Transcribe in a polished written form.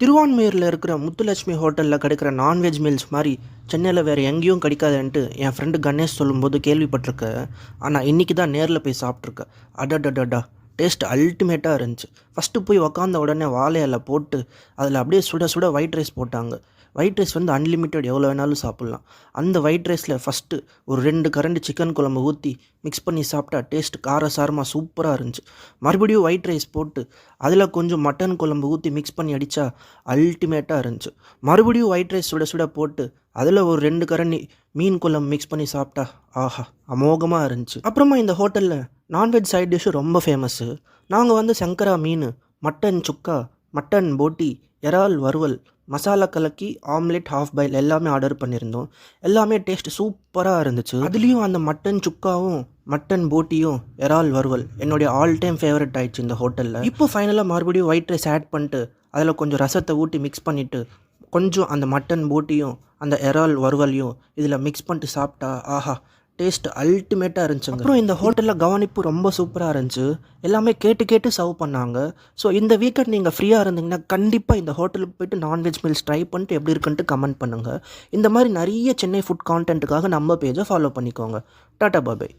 திருவான்மையூரில் இருக்கிற முத்துலட்சுமி ஹோட்டலில் கிடைக்கிற நான்வெஜ் மீல்ஸ் மாதிரி சென்னையில் வேறு எங்கேயும் கிடைக்காதுன்ட்டு என் ஃப்ரெண்டு கணேஷ் சொல்லும்போது கேள்விப்பட்டிருக்கேன். ஆனால் இன்றைக்கி தான் நேரில் போய் சாப்பிட்ருக்கேன். அடடடடா, டேஸ்ட் அல்டிமேட்டாக இருந்துச்சு. ஃபஸ்ட்டு போய் உக்காந்த உடனே வாழை இலை போட்டு அதில் அப்படியே சுட சுட ஒயிட் ரைஸ் போட்டாங்க. ஒயிட் ரைஸ் வந்து அன்லிமிட்டெட், எவ்வளோ வேணாலும் சாப்பிட்லாம். அந்த ஒயிட் ரைஸில் ஃபஸ்ட்டு ஒரு 2 கரண்டி சிக்கன் குழம்பு ஊற்றி மிக்ஸ் பண்ணி சாப்பிட்டா டேஸ்ட் காரசாரமாக சூப்பராக இருந்துச்சு. மறுபடியும் ஒயிட் ரைஸ் போட்டு அதில் கொஞ்சம் மட்டன் குழம்பு ஊற்றி மிக்ஸ் பண்ணி அடித்தா அல்டிமேட்டாக இருந்துச்சு. மறுபடியும் ஒயிட் ரைஸ் சுட சுட போட்டு அதில் ஒரு 2 கரண்டி மீன் குழம்பு மிக்ஸ் பண்ணி சாப்பிட்டா ஆஹா, அமோகமாக இருந்துச்சு. அப்புறமா இந்த ஹோட்டலில் நான்வெஜ் சைட் டிஷ்ஷு ரொம்ப ஃபேமஸ்ஸு. நாங்கள் வந்து சங்கரா மீன், மட்டன் சுக்கா, மட்டன் போட்டி, இறால் வறுவல், மசாலா கலக்கி, ஆம்லெட், ஹாஃப் பாயில் எல்லாமே ஆர்டர் பண்ணியிருந்தோம். எல்லாமே டேஸ்ட் சூப்பராக இருந்துச்சு. அதுலேயும் அந்த மட்டன் சுக்காவும் மட்டன் போட்டியும் இறால் வறுவல் என்னுடைய ஆல் டைம் ஃபேவரட் ஆயிடுச்சு இந்த ஹோட்டலில். இப்போ ஃபைனலாக மறுபடியும் ஒயிட் ரைஸ் ஆட் பண்ணிட்டு அதில் கொஞ்சம் ரசத்தை ஊற்றி மிக்ஸ் பண்ணிவிட்டு கொஞ்சம் அந்த மட்டன் போட்டியும் அந்த இறால் வறுவலையும் இதில் மிக்ஸ் பண்ணிட்டு சாப்பிட்டா ஆஹா, டேஸ்ட் அல்டிமேட்டாக இருந்துச்சுங்க. அப்புறம் இந்த ஹோட்டலில் கவனிப்பு ரொம்ப சூப்பராக இருந்துச்சு. எல்லாமே கேட்டு கேட்டு சர்வ் பண்ணாங்க. ஸோ இந்த வீக்கெண்ட் நீங்கள் ஃப்ரீயாக இருந்தீங்கன்னா கண்டிப்பாக இந்த ஹோட்டலுக்கு போய்ட்டு நான்வெஜ் மீல்ஸ் ட்ரை பண்ணிட்டு எப்படி இருக்குன்ட்டு கமெண்ட் பண்ணுங்கள். இந்த மாதிரி நிறைய சென்னை ஃபுட் கான்டென்ட்டுக்காக நம்ம பேஜை ஃபாலோ பண்ணிக்கோங்க. டாடா பாய்.